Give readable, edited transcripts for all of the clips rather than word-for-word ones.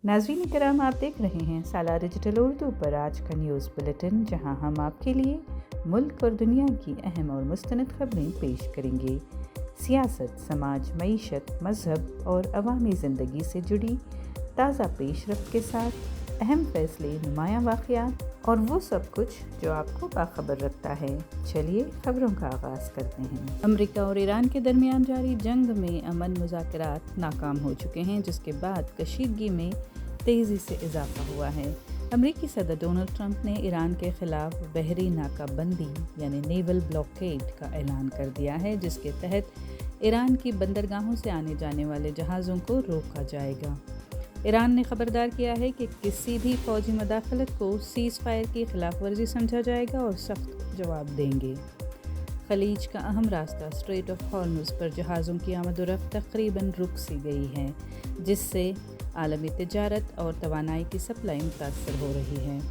नाज़रीन करम, आप देख रहे हैं साला डिजिटल उर्दू पर आज का न्यूज़ बुलेटिन, जहां हम आपके लिए मुल्क और दुनिया की अहम और मुस्तनद खबरें पेश करेंगे। सियासत, समाज, मईशत, मज़हब और अवामी ज़िंदगी से जुड़ी ताज़ा पेशरफ्त के साथ अहम फ़ैसले, नुमायाँ वाक़यात और वो सब कुछ जो आपको बाखबर रखता है। चलिए खबरों का आगाज़ करते हैं। अमेरिका और ईरान के दरमियान जारी जंग में अमन मुज़ाकरात नाकाम हो चुके हैं, जिसके बाद कशीदगी में तेज़ी से इजाफा हुआ है। अमेरिकी सदर डोनाल्ड ट्रंप ने ईरान के खिलाफ बहरी नाकाबंदी यानी नेवल ब्लॉकेड का ऐलान कर दिया है, जिसके तहत ईरान की बंदरगाहों से आने जाने वाले जहाज़ों को रोका जाएगा। ईरान ने खबरदार किया है कि किसी भी फौजी मदाखलत को सीज़ फायर की खिलाफ वर्जी समझा जाएगा और सख्त जवाब देंगे। खलीज का अहम रास्ता स्ट्रेट ऑफ हॉर्मुज़ पर जहाज़ों की आमद और रफ्त तकरीबन रुक सी गई है, जिससे आलमी तिजारत और तवानाई की सप्लाई मुतासर हो रही है।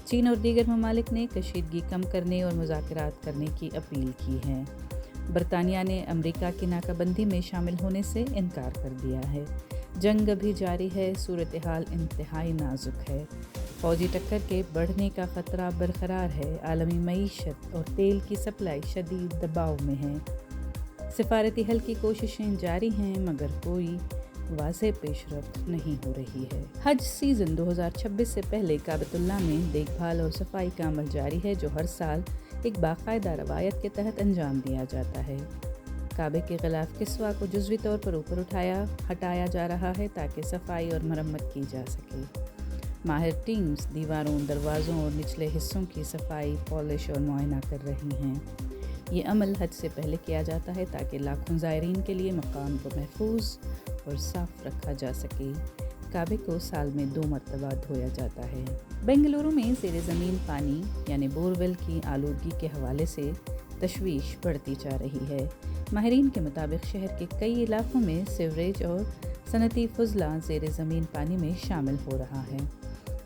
चीन और दीगर ममालिक ने कशीदगी कम करने और मुज़ाकरात करने की अपील की है। बरतानिया ने अमेरिका की नाकाबंदी में शामिल होने से इनकार कर दिया है। जंग अभी जारी है, सूरत हाल इंतहाई नाजुक है। फौजी टक्कर के बढ़ने का ख़तरा बरकरार है। आलमी मईशत और तेल की सप्लाई शदीद दबाव में है। सिफारती हल की कोशिशें जारी हैं, मगर कोई वाज़ेह पेशरफ्त नहीं हो रही है। हज सीज़न 2026 से पहले काबतुल्लाह में देखभाल और सफाई का अमल जारी है, जो हर साल एक बाकायदा रवायत के तहत अंजाम दिया जाता है। काबे के ग़िलाफ़ किस्वा को जुज़वी तौर पर ऊपर हटाया जा रहा है, ताकि सफाई और मरम्मत की जा सके। माहिर टीम्स दीवारों, दरवाज़ों और निचले हिस्सों की सफाई, पॉलिश और मुआयना कर रही हैं। ये अमल हज से पहले किया जाता है, ताकि लाखों ज़ायरीन के लिए मकाम को महफूज और साफ़ रखा जा सके। काबे को साल में 2 मरतबा धोया जाता है। बेंगलुरु में ज़ेरे ज़मीन पानी यानी बोरवेल की आलूदगी के हवाले से तशवीश बढ़ती जा रही है। माहिरीन के मुताबिक शहर के कई इलाकों में सीवरेज और सनती फुजला ज़ेरे ज़मीन पानी में शामिल हो रहा है,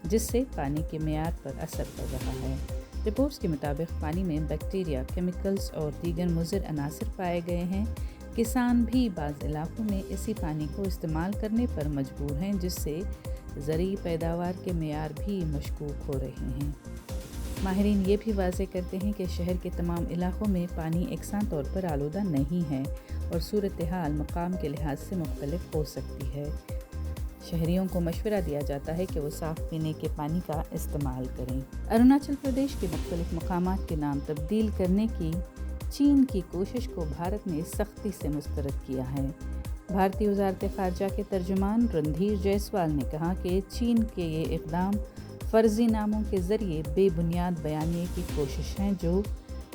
जिससे पानी के मेयार पर असर पड़ रहा है। रिपोर्ट्स के मुताबिक पानी में बैक्टीरिया, केमिकल्स और दीगर मुज़र अनासर पाए गए हैं। किसान भी बाज़ इलाकों में इसी पानी को इस्तेमाल करने पर मजबूर हैं, जिससे ज़रूरी पैदावार के मेयार भी मशकूक हो रहे हैं। माहिरीन ये भी वाज़ेह करते हैं कि शहर के तमाम इलाकों में पानी एकसां तौर पर आलूदा नहीं है और सूरत हाल मकाम के लिहाज से मुख्तलिफ हो सकती है। शहरियों को मशवरा दिया जाता है कि वो साफ़ पीने के पानी का इस्तेमाल करें। अरुणाचल प्रदेश के मुख्तलिफ मकामात के नाम तब्दील करने की चीन की कोशिश को भारत ने सख्ती से मुस्तरद किया है। भारतीय वज़ारत ख़ारजा के तर्जुमान रणधीर जायसवाल ने कहा कि चीन के ये इक़दाम फ़र्ज़ी नामों के ज़रिए बेबुनियाद बयानिए की कोशिश हैं, जो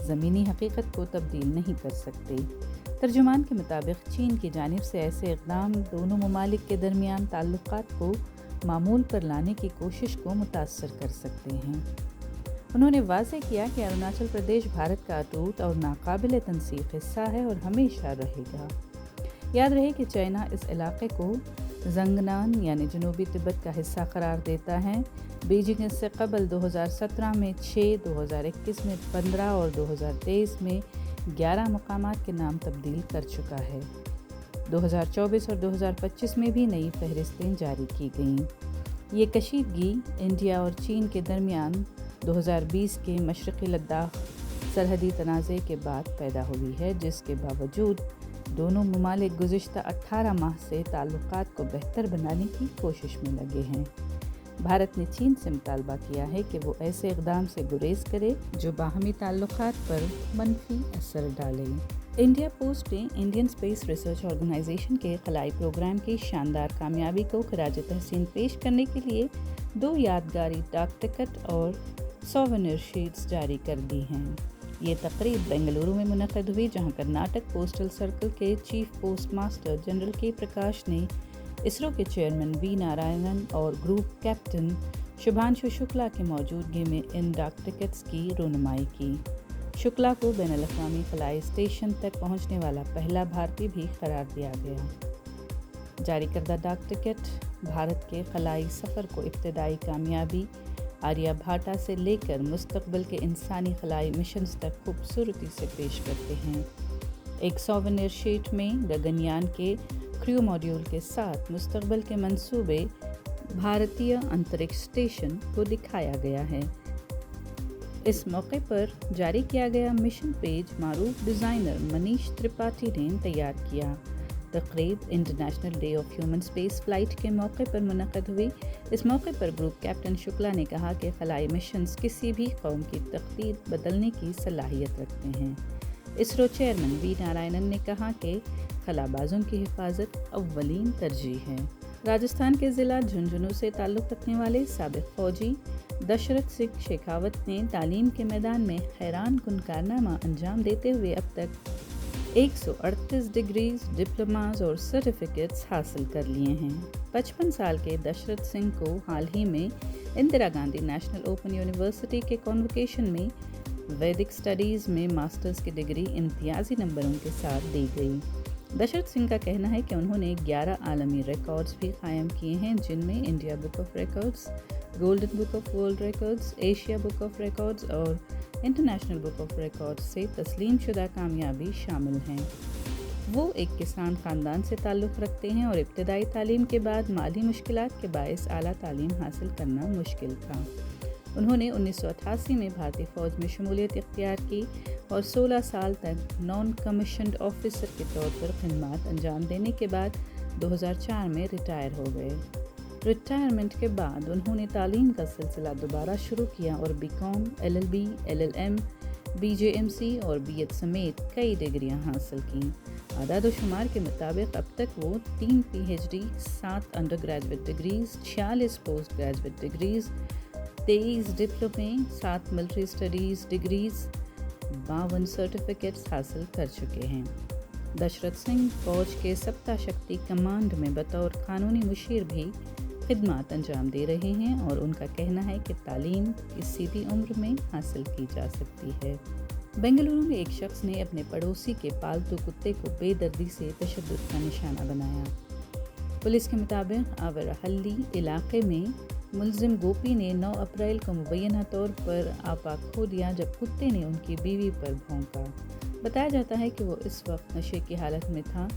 ज़मीनी हकीकत को तब्दील नहीं कर सकते। तर्जुमान के मुताबिक चीन की जानिब से ऐसे इक़दाम दोनों ममालिक के दरमियान ताल्लुक़ात को मामूल पर लाने की कोशिश को मुतासर कर सकते हैं। उन्होंने वाज़ेह किया कि अरुणाचल प्रदेश भारत का अटूट और नाकाबिल तनसीख हिस्सा है और हमेशा रहेगा। याद रहे कि चाइना इस इलाक़े को ज़ंगनान यानी जनूबी तिब्बत का हिस्सा करार देता है। बीजिंग इससे कबल 2017 में 6, 2021 में 15 और 2023 में 11 मकामात के नाम तब्दील कर चुका है। 2024 और 2025 में भी नई फहरिस्तें जारी की गईं। ये कशीदगी इंडिया और चीन के दरमियान 2020 के मशरक़ी लद्दाख सरहदी तनाज़े के बाद पैदा हुई है, जिसके बावजूद दोनों ममालिक गुज़िश्ता 18 माह से ताल्लुक़ात को बेहतर बनाने की कोशिश में लगे हैं। भारत ने चीन से मुतालबा किया है कि वो ऐसे इक़दाम से गुरेज़ करे जो बाहमी ताल्लुक़ात पर मनफी असर डालें। इंडिया पोस्ट ने इंडियन स्पेस रिसर्च ऑर्गेनाइजेशन के खलाई प्रोग्राम की शानदार कामयाबी को खराज तहसीन पेश करने के लिए 2 यादगारी डाक टिकट और सोवेनिर शीट्स जारी कर दी हैं। ये तकरीब बेंगलुरु में मुनक़द हुई, जहां कर्नाटक पोस्टल सर्कल के चीफ पोस्ट मास्टर जनरल के प्रकाश ने इसरो के चेयरमैन वी नारायणन और ग्रुप कैप्टन शुभांशु शुक्ला की मौजूदगी में इन डाक टिकट्स की रोनुमाई की। शुक्ला को बैनुल-अक़वामी खलाई स्टेशन तक पहुंचने वाला पहला भारतीय भी करार दिया गया। जारी करदा डाक टिकट भारत के खलाई सफ़र को इब्तदाई कामयाबी, आर्यभट्टा से लेकर मुस्तक़बिल के इंसानी खलाई मिशंस तक खूबसूरती से पेश करते हैं। एक सोवेनिर शीट में गगनयान के क्रू मॉड्यूल के साथ मुस्तक़बिल के मंसूबे भारतीय अंतरिक्ष स्टेशन को दिखाया गया है। इस मौके पर जारी किया गया मिशन पेज मारूफ डिज़ाइनर मनीष त्रिपाठी ने तैयार किया। तकरीब international day of human space flight के मौके पर मुनक़्क़द हुई। इस मौके पर ग्रुप कैप्टन शुक्ला ने कहा कि खलाई मिशंस किसी भी कौम की तकदीर बदलने की सलाहियत रखते हैं। इसरो चेयरमैन वी नारायणन ने कहा कि खलाबाजों की हिफाजत अव्वलीन तरजीह है। राजस्थान के ज़िला झुंझुनू से ताल्लुक़ रखने वाले साबिक़ फ़ौजी दशरथ सिंह शेखावत ने तालीम के मैदान में हैरान कुन कारनामा अंजाम देते हुए अब तक 138 डिग्रीज, डिप्लोमास और सर्टिफिकेट्स हासिल कर लिए हैं। 55 साल के दशरथ सिंह को हाल ही में Indira Gandhi national open university के कॉन्वोकेशन में वैदिक स्टडीज़ में मास्टर्स की डिग्री इम्तियाजी नंबरों के साथ दी गई। दशरथ सिंह का कहना है कि उन्होंने 11 आलमी रिकॉर्ड्स भी कायम किए हैं, जिनमें India book of records, golden book of world records, Asia book of records और इंटरनेशनल बुक ऑफ रिकॉर्ड्स से तस्लीम शुदा कामयाबी शामिल हैं। वो एक किसान ख़ानदान से ताल्लुक़ रखते हैं और इब्तदाई तालीम के बाद माली मुश्किलात के बायस आला तालीम हासिल करना मुश्किल था। उन्होंने 1988 में भारतीय फ़ौज में शमूलियत इख्तियार की और 16 साल तक नॉन कमीशन्ड ऑफिसर के तौर पर खिदमत अंजाम देने के बाद 2004 में रिटायर हो गए। रिटायरमेंट के बाद उन्होंने तालीम का सिलसिला दोबारा शुरू किया और बीकॉम, LLB, LLM, BJMC और BEd समेत कई डिग्रियां हासिल कीं। आदाद व शुमार के मुताबिक अब तक वो 3 PhD, 7 under graduate degrees, 46 post graduate degrees, 23 डिप्लोमे, 7 military studies degrees, 52 certificates हासिल कर चुके हैं। दशरथ सिंह फ़ौज के सप्ता शक्ति कमांड में बतौर कानूनी मुशीर भी खिदमत अंजाम दे रहे हैं और उनका कहना है कि तालीम किसी भी उम्र में हासिल की जा सकती है। बेंगलुरु में एक शख्स ने अपने पड़ोसी के पालतू कुत्ते को बेदर्दी से तशद्दुद का निशाना बनाया। पुलिस के मुताबिक आवरहल्ली इलाके में मुलजिम गोपी ने 9 अप्रैल को मुबैना तौर पर आपा खो दिया जब कुत्ते ने उनकी बीवी पर भौंका। बताया जाता है कि वो इस वक्त नशे की हालत में था।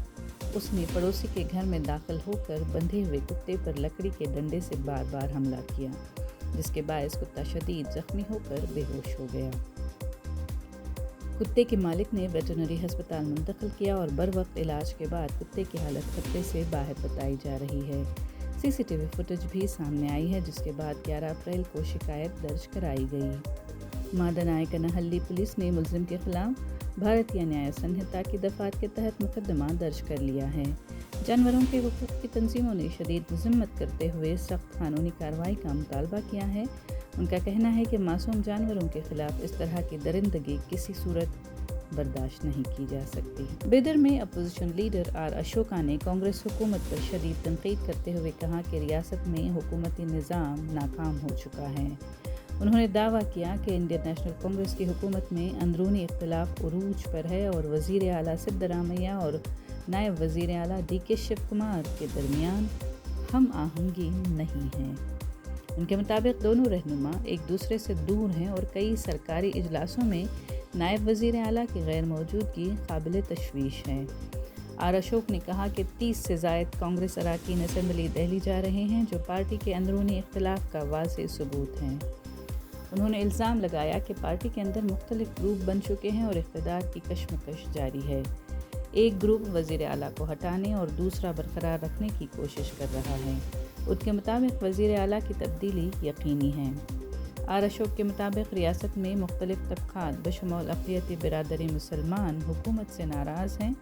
उसने पड़ोसी के घर में दाखिल होकर बंधे हुए कुत्ते पर लकड़ी के डंडे से बार बार हमला किया, जिसके बायस कुत्ता शदीद जख्मी होकर बेहोश हो गया। कुत्ते के मालिक ने वेटरनरी अस्पताल मुंतकिल किया और बर वक्त इलाज के बाद कुत्ते की हालत खतरे से बाहर बताई जा रही है। CCTV फुटेज भी सामने आई है, जिसके बाद 11 अप्रैल को शिकायत दर्ज कराई गई। मादनायकनहल्ली पुलिस ने मुलजिम के खिलाफ भारतीय न्याय संहिता की दफ़ात के तहत मुकदमा दर्ज कर लिया है। जानवरों के हुकूक की तंजीमों ने शदीद मज़म्मत करते हुए सख्त कानूनी कार्रवाई का मुतालबा किया है। उनका कहना है कि मासूम जानवरों के खिलाफ इस तरह की दरिंदगी किसी सूरत बर्दाश्त नहीं की जा सकती। बेदर में अपोजिशन लीडर आर अशोका ने कांग्रेस हुकूमत पर शदीद तनकीद करते हुए कहा कि रियासत में हुकूमती निज़ाम नाकाम हो चुका है। उन्होंने दावा किया कि इंडियन नेशनल कांग्रेस की हुकूमत में अंदरूनी इख्तिलाफ उरूज पर है और वज़ीर आला सिद्धरामैया और नायब वज़ीर आला DK शिव कुमार के दरमियान हम आहंगी नहीं है। उनके मुताबिक दोनों रहनुमा एक दूसरे से दूर हैं और कई सरकारी इजलासों में नायब वज़ीर आला की गैर मौजूदगी काबिल तशवीश है। आर अशोक ने कहा कि 30 से ज़ायद कांग्रेस अरकान असम्बली दिल्ली जा रहे हैं, जो पार्टी के अंदरूनी इख्तिलाफ का वाज़ेह सबूत हैं। उन्होंने इल्ज़ाम लगाया कि पार्टी के अंदर मुख्तलिफ ग्रुप बन चुके हैं और इक़्तिदार की कशमकश जारी है। एक ग्रुप वज़ीर आला को हटाने और दूसरा बरकरार रखने की कोशिश कर रहा है। उनके मुताबिक वज़ीर आला की तब्दीली यकीनी है। आर अशोक के मुताबिक रियासत में मुख्तलिफ तबक़ात बशमूल अक़लियती बिरादरी मुसलमान हुकूमत से नाराज़ हैं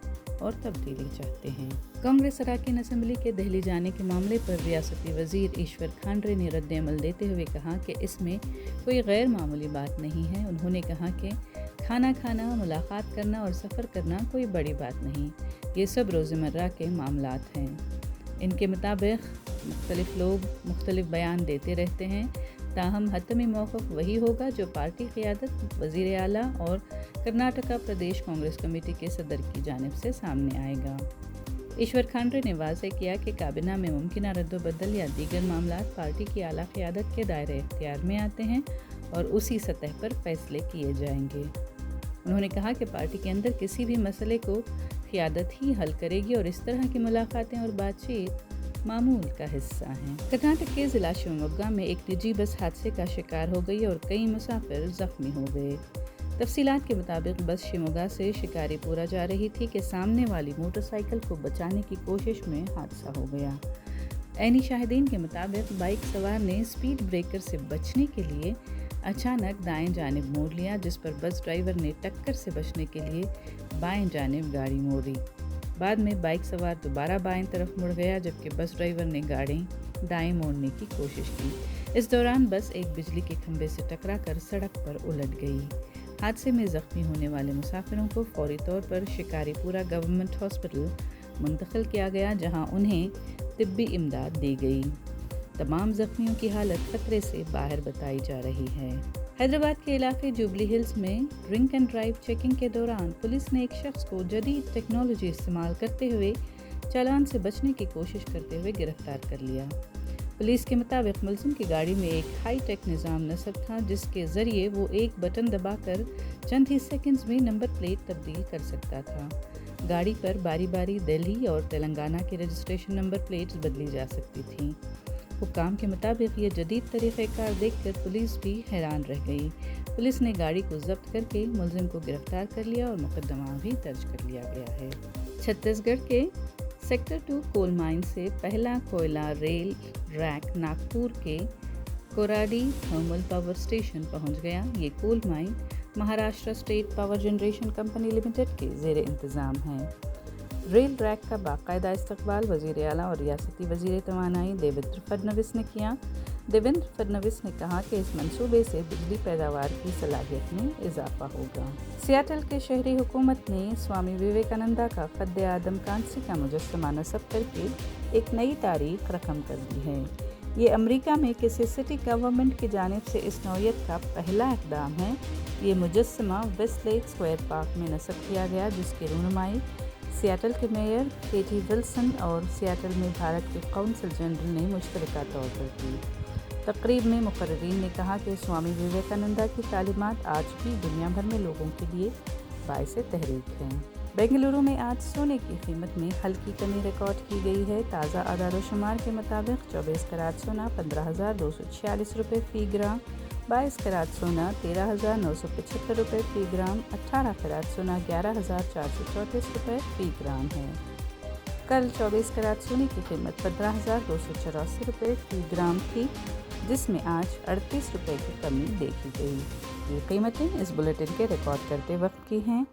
और तब्दीली चाहते हैं। कांग्रेस अरकान असम्बली के दिल्ली जाने के मामले पर रियासती वज़ीर ईश्वर खांडे ने रद्द-ए-अमल देते हुए कहा कि इसमें कोई गैर मामूली बात नहीं है। उन्होंने कहा कि खाना खाना, मुलाकात करना और सफ़र करना कोई बड़ी बात नहीं, ये सब रोज़मर्रा के मामलात हैं। इनके मुताबिक मुख्तलिफ लोग मुख्तलिफ बयान देते रहते हैं, ताहम हतमी मौक़िफ़ वही होगा जो पार्टी क़ियादत, वज़ीर आला और कर्नाटका प्रदेश कांग्रेस कमेटी के सदर की जानिब से सामने आएगा। ईश्वर खांडे ने वाज़ेह किया कि काबिना में मुमकिन रद्द-ओ-बदल या दीगर मामलात पार्टी की आला क़ियादत के दायरे इख्तियार में आते हैं और उसी सतह पर फ़ैसले किए जाएंगे। उन्होंने कहा कि पार्टी के अंदर किसी भी मसले को क़ियादत ही हल करेगी और इस तरह की मुलाकातें और बातचीत मामूल का हिस्सा हैं। कर्नाटक के ज़िला शिवमोगा में एक निजी बस हादसे का शिकार हो गई और कई मुसाफिर जख्मी हो गए। तफसीलात के मुताबिक बस शिवमोगा से शिकारीपुरा जा रही थी कि सामने वाली मोटरसाइकिल को बचाने की कोशिश में हादसा हो गया। ऐनी शाहिदीन के मुताबिक बाइक सवार ने स्पीड ब्रेकर से बचने के लिए अचानक दाएं जानिब मोड़ लिया, जिस पर बस ड्राइवर ने टक्कर से बचने के लिए बाएं जानिब गाड़ी मोड़ी। बाद में बाइक सवार दोबारा बाएं तरफ मुड़ गया, जबकि बस ड्राइवर ने गाड़ी दाएं मोड़ने की कोशिश की। इस दौरान बस एक बिजली के खंभे से टकराकर सड़क पर उलट गई। हादसे में जख्मी होने वाले मुसाफिरों को फौरी तौर पर शिकारीपुरा गवर्नमेंट हॉस्पिटल मुंतकिल किया गया, जहां उन्हें तिब्बी इमदाद दी गई। तमाम जख्मियों की हालत खतरे से बाहर बताई जा रही है। हैदराबाद के इलाके जुबली हिल्स में ड्रिंक एंड ड्राइव चेकिंग के दौरान पुलिस ने एक शख्स को जदीद टेक्नोलॉजी इस्तेमाल करते हुए चालान से बचने की कोशिश करते हुए गिरफ्तार कर लिया। पुलिस के मुताबिक मुलजिम की गाड़ी में एक हाई टेक निज़ाम नस्ब था, जिसके ज़रिए वो एक बटन दबाकर चंद ही सेकंड्स में नंबर प्लेट तब्दील कर सकता था। गाड़ी पर बारी बारी दिल्ली और तेलंगाना की रजिस्ट्रेशन नंबर प्लेट्स बदली जा सकती थीं। हुक्काम के मुताबिक ये जदीद तरीक़ेकार देखकर पुलिस भी हैरान रह गई। पुलिस ने गाड़ी को जब्त करके मुलजिम को गिरफ्तार कर लिया और मुकदमा भी दर्ज कर लिया गया है। छत्तीसगढ़ के सेक्टर 2 कोल माइन से पहला कोयला रेल रैक नागपुर के कोराडी थर्मल पावर स्टेशन पहुंच गया। ये coal mine Maharashtra state power generation company limited के ज़ेर इंतज़ाम है। रेल रैक का बाकायदा इस्तकबाल वज़ीर आला और रियासती वज़ीर तवानाई देवेंद्र फडणवीस ने किया। देवेंद्र फडणवीस ने कहा कि इस मंसूबे से बिजली पैदावार की सलाहियत में इजाफा होगा। सियाटल के शहरी हुकूमत ने स्वामी विवेकानंदा का क़द्द आदम कांसी का मुजस्समा नस्ब करके एक नई तारीख रकम कर दी है। ये अमेरिका में किसी सिटी गवर्नमेंट की जानिब से इस नौयत का पहला इक़दाम है। ये मुजस्समा वेस्टलेक स्क्वायर पार्क में नस्ब किया गया, जिसकी रहनुमाई सियाटल के मेयर केटी विल्सन और सियाटल में भारत के कौंसल जनरल ने मुश्तरका तौर पर की। तकरीब में मुकर्रीन ने कहा कि स्वामी विवेकानंदा की तालीमात आज भी दुनिया भर में लोगों के लिए बाइस तहरीक हैं। बेंगलुरु में आज सोने की कीमत में हल्की कमी रिकॉर्ड की गई है। ताज़ा आदाद-ओ-शुमार के मुताबिक 24 कैरेट सोना 15,246 रुपये फ़ी ग्राम, 22 कैरेट सोना 13,975 रुपये फ़ी ग्राम, 18 कैरेट सोना 11,434 रुपये फ़ी ग्राम है। कल 24 कैरेट सोने की कीमत 15,284 रुपये फ़ी ग्राम थी, जिसमें आज 38 रुपये की कमी देखी गई। ये कीमतें इस बुलेटिन के रिकॉर्ड करते वक्त की हैं।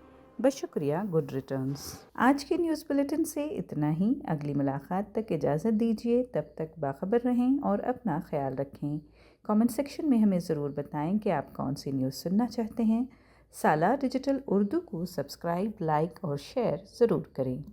शुक्रिया गुड रिटर्न्स। आज के न्यूज़ बुलेटिन से इतना ही। अगली मुलाकात तक इजाज़त दीजिए। तब तक बाखबर रहें और अपना ख्याल रखें। कमेंट सेक्शन में हमें ज़रूर बताएं कि आप कौन सी न्यूज़ सुनना चाहते हैं। सालार डिजिटल उर्दू को सब्सक्राइब, लाइक और शेयर ज़रूर करें।